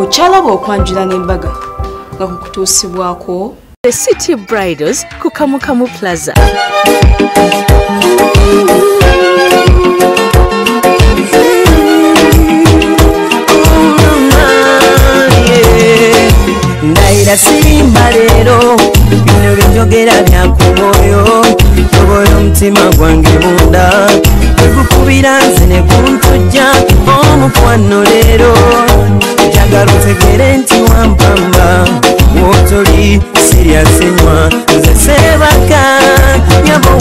Ochalaba okwanjula n'embaga nga kukutuusibwako The City Bridals ku Kamukamu Plaza. Ndaira simba lero bino byogera byakumoyo toboyo mtima gwange munda ekukubira nze ne kuntujja omukwano lero njagala otegere nti wampamba wotoli serious enywa nze sebaka nyabo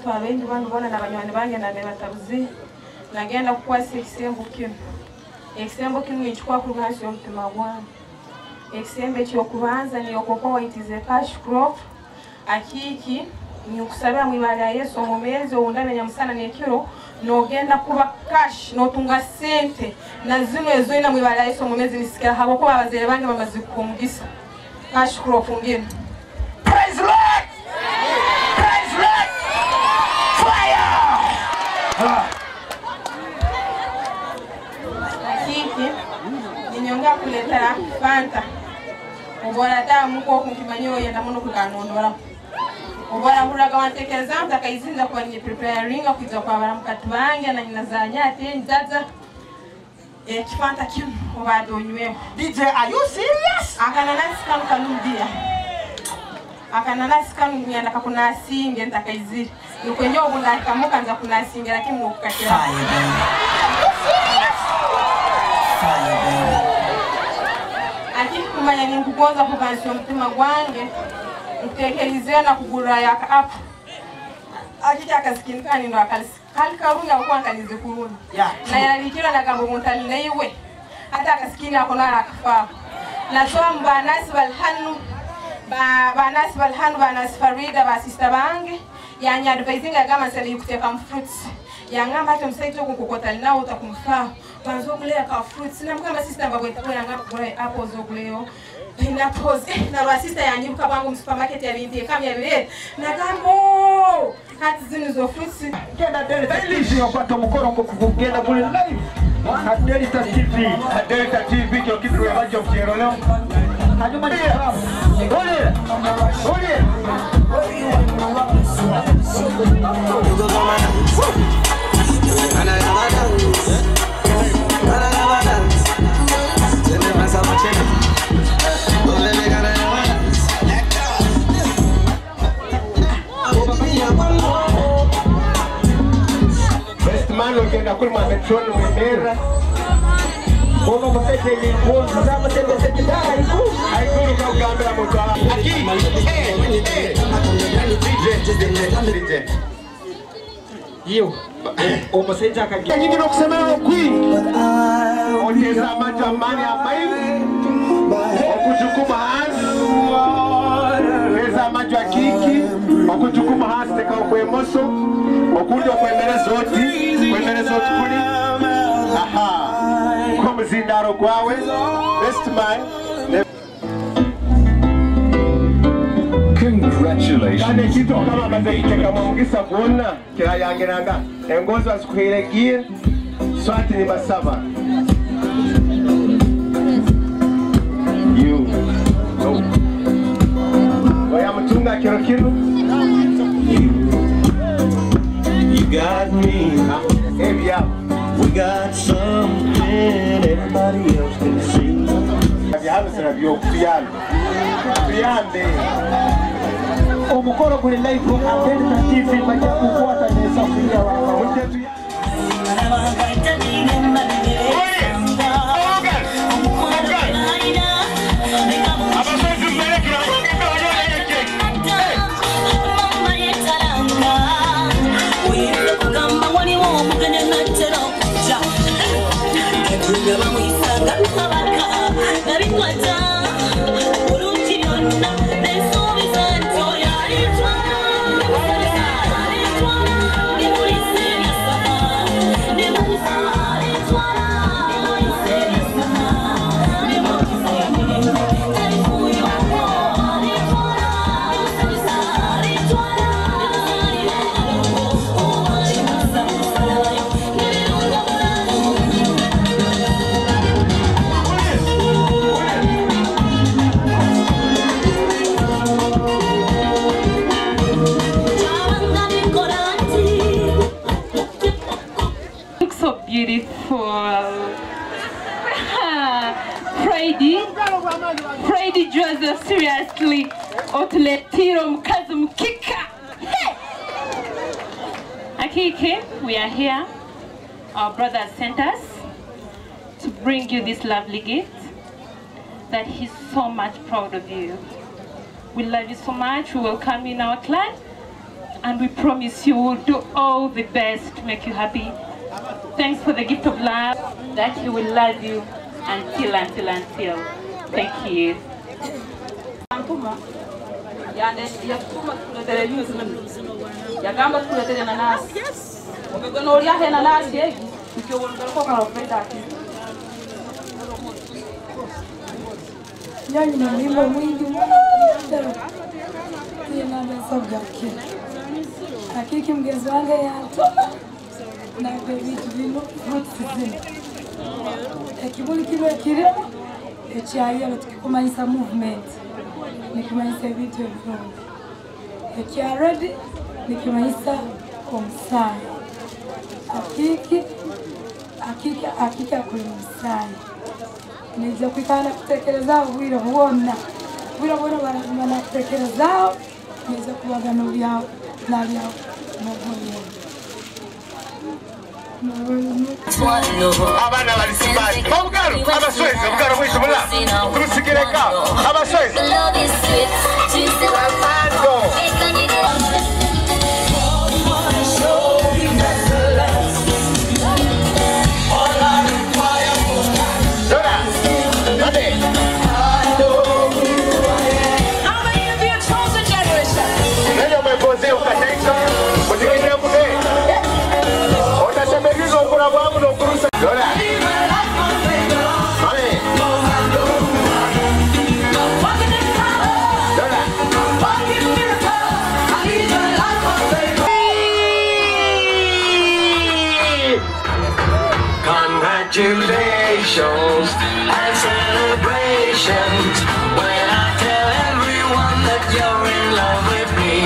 abantu abengi banubona n'abanywani bange na batabuzi nagenda kukwasa ekisembo kinu ekikwa ku lwansi y'omutima gwange ekisembo ekyokubanza niyo koko waitize cash crop akiki nyokusabira mu ibali ya Yesu omumezi owundamenya musana n'ekiro nogenda kuba cash notunga sente na zino ezoina mu ibali ya Yesu omumezi nisikira habo kuba abazere bange bamaze kumugisa cash crop ngene. Praise Lord! Praise Lord! Fire! Akiki ninyonga kuleta fanta ubora tamu ko kunkimanyo yenda muno kukanondora ubora muraga wantekeza mtakaizinza kwa nye preparing akuiza kwa baramukati bange na nyina za nyate nzaza kifanta kim ubado nyweho. DJ, are you serious? Akananasi kanu kanumbia akananasi kanu nyanda kakunasinge ntakaizira nukwenye obunda kamuka nza kunasinge lakini mukukatira akiki kumanya ni kugonza kubansi omutima gwange ntekelizeo na kugura yaka app akiki akasikinikani ndo kalkarunga kuwankanize kuruni na yalikira nagambo muntani na iwe hata akasikini akonara akafaa nasoa mbanasi balhanu banasi farida basista bange yanya advising agama nsali yukuteka mfruits yangamba hata msaito kukokota nao utakumfaa banzokulea ka fruits na mkamba sister mbagweta kwa yangamba kukura apples zokuleo pineapples na basista yanyibuka bangu msupermarket ya binti kama ya bile nagambo hati zinu zo fruits Kenda Delta yapata mukoro kugenda kule live na Delta TV. Delta TV kyo kitu ya bajo mjero leo. Hajuma ni salamu. Ole. Ogenda kuri mametroni wemera Bono mutete y'impunzi z'amatete sekidari Aikuru kaugambira muntu DJ Yo Omusenja akagira nyingi n'okusemera okwi Oteza amajja amani amaini Okujukuma hansi Oteza amajja akiki Okujukuma hansi teka okwemoso Okundi okwemereza oti kuli aha kwa mzindaro gwawe best man Congratulations. Kane kito kama bazekeka mwongisa bwonna kirayangiranga engozo azikwiregiye swati ni basaba you oya mutunga kiro You got me. Hey, yeah. We got something everybody else can see. Have you had your piano? Omukoro kuri live on Delta TV bajja kukwata n'esafuliya wanga. Friday Joseph, seriously, Otuletiro Mkazum Kika. Hey! AKIKI, we are here. Our brother sent us to bring you this lovely gift that he's so much proud of you. We love you so much. We welcome you in our clan, and we promise you will do all the best to make you happy. Thanks for the gift of love, that he will love you until. Thank you. AKIKI mgezi wange yantuma na vitu vino fruits zino ekibuli kibe kirimo ekyayelo tukikumanyisa movement nikimanyisa ebintu ebirungi ekya ready nikimanyisa omusaayi AKIKI akuli omusaayi nija kwikana kutekerezaaho bwire bwonna banakutekerezaaho nija kubaga n'obyawo n'abyawo n'obwonyewo abana bali simati obugalo abaswezi obugalo bwitubula turusikireka abaswezi Congratulations and celebrations when I tell everyone that you're in love with me.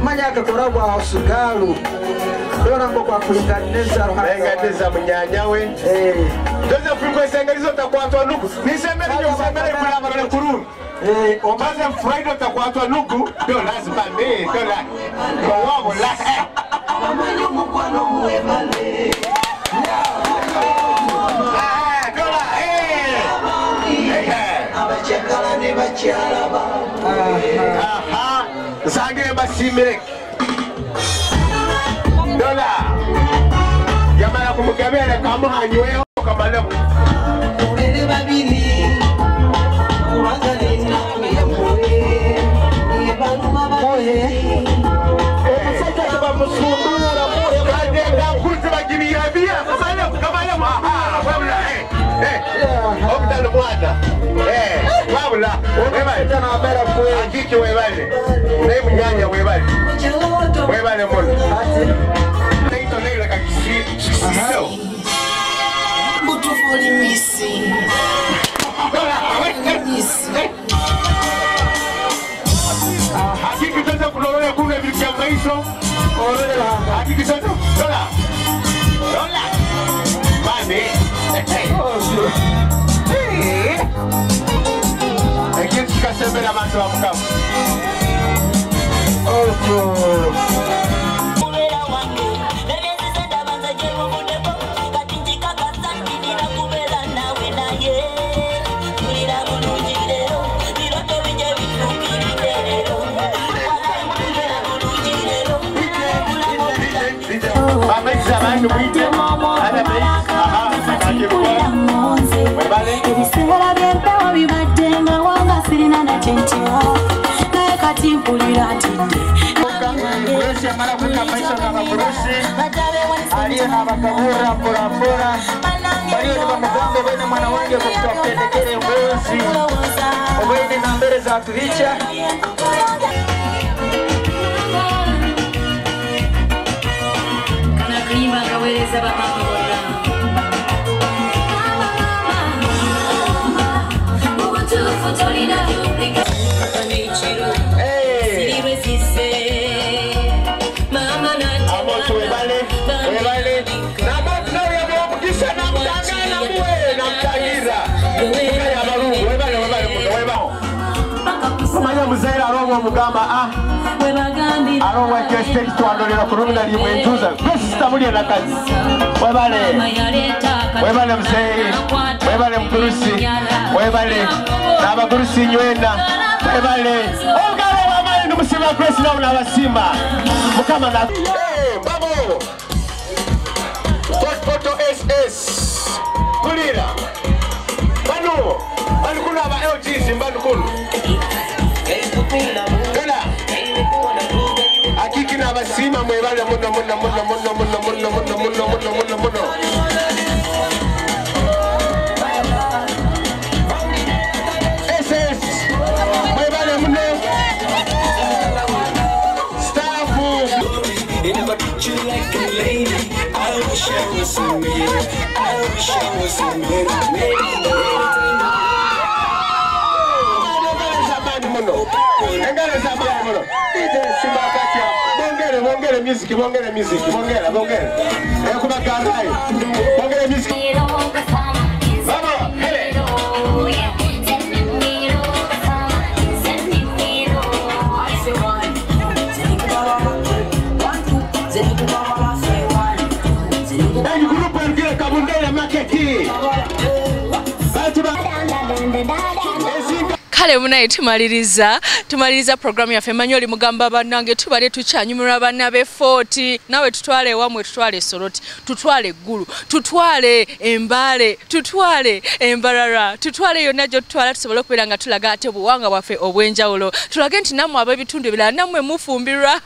Manyaka korabwa osugalu. Dona kwa kulinganiza rohanganiza mnyanya we. Doza fulko isengalizo takwatwa nuku. Nisemeni nyosemeni kulama na kuruni. Omaze Friday takwatwa nuku. Ndio lazima mimi dola. Kwa wao la. Mama mukwano muemale. Dola abachakala ne bachala ba. Aha. Zange basimire. Dola yamala kumugabera kamuhanyweho kamalemu urere babiri urazalina miyamure ibanuma bamoye sasa bamusundura moye bagenda kuzi bagiriya biya kamalemu aha wabula obdalo mwana wabula webale mera kwe akiki webale ne munyanya webale mwana Butufuli missing. Hakiki sasa kunaona kuna vitu vya maisha. Hakiki sasa dola. Dola. Bane. Hakiki kasembera macho wa mkamu. Muzaira arongo mugamba arongo ekesite kitwandolera kulumina limwe entuza kwesita muli na kazi webale mzee webale mkurusi webale n'abakurusi nywenda webale ogale wamale n'umusima kwesi nawo n'abasima mukama na babo foto SS kulira bano balikuna aba LGs mbanu kunu Akiki na basima mwebale muno SS mwebale muno Staff they never treat you like a lady I wish I was a man I wish I was a man Bongere music. Kuba karai. Bongere music. Vamos, hele. Hey, grupo ngire kabundela market. Kale munaye tumaliriza programu yaffe Manyoli mugamba bannange tubale tukyanyumira bannabe 40 nawe tutwale wamwe tutwale Soroti tutwale Gulu tutwale Embale tutwale Embarara tutwale yonna gyo tutwala tusobole okubeera nga tulaga ate buwanga bwaffe obwenjawulo tulage nti nammwe ab'ebitundu ebirala nammwe mufumbirwa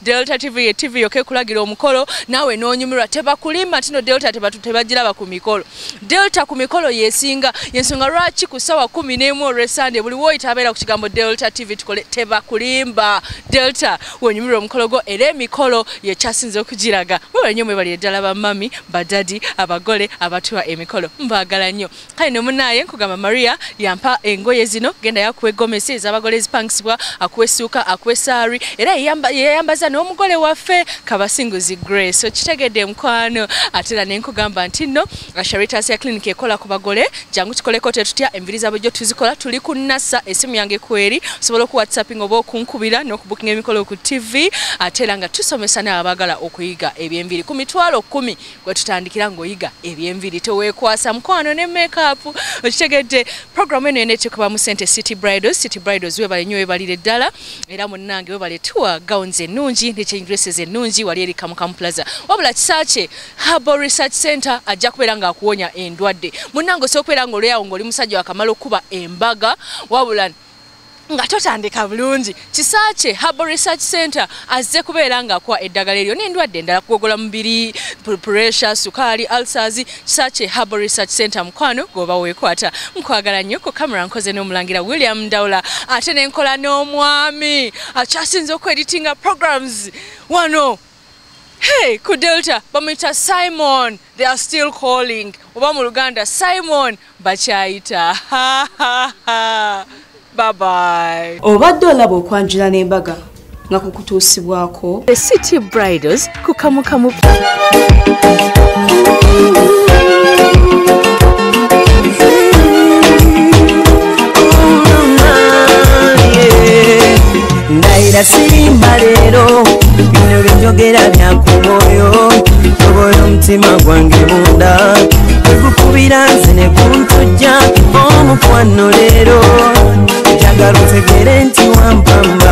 Delta TV ye TV yoke kulagira omukolo nawe noonyumirwa tebakulimba tino Delta tebagiraba ku mikolo Delta ku mikolo yesinga yensonga lwaki ku ssaawa 11 olw'essande Sunday buli woyita abeera ku kigambo Delta TV tukole teba kulimba Delta wonyumirwa omukologo era emikolo yekyasinze okugiraga mwe nnyo mwebali eddala bamami badadi abagole abatwa emikolo mbagala nnyo kale ne munaye nkugamba Maria yampa engoye zino genda yakuwe gomesi ez'abagole ezipangisibwa akwessuuka akwesari era yeyambaza n'omugole waffe Kabasinguzi Grace okitegedde mukwano atera nenkugamba nti nno SHARITAH'SSHOW ekola ku bagole jangu kikoleko tetutya enviri zabo jo tuzikola tuli ku nasa esimu yange kweri osobola ku WhatsApping oba okunkubira n'okubooking emikolo ku TV atera nga tusomesa n'abagala okuyiga eby'enviri ku mitwalo 10 gwe tutandikira ng'oyiga eby'enviri teweekwasa mukwano ne makeup okitegedde program eno yenete kuba mu City Bridals we bali nnyo balire ddala era munnange we bali tour gowns ennungi ne change dresses ennungi wali eri Kamukamu Plaza wabula kisache Herbal Research Center ajja kubeera nga akuwonya endwadde munnange sokwera ng'olyawo ng'oli musajja wakamala okuba embaga wabula nga totandika bulungi kisache Herbal Research Center azze kubeera nga kwa eddagala eryo n'endwadde endala kugogola mubiri pressure sukali ulcers kisache Herbal Research Center mukwano goba weekwata nkwagala nnyo ku camera nkoze n'omulangira William Ndawula ate n'enkola n'omwami akyasinze okweditinga programs wano hey ku Delta bamwita Simon they are still calling oba mu Luganda Simon bakyayita bye bye. Obadde olaba okwanjula n'embaga nga kukutuusibwako The City Bridals ku Kamukamu. Ndaira sirimba leero bino by'enjogera byakumoyo tobola omutima gwange munda tegukubira nze ne kuntujja omukwano leero njagala otegere nti wampamba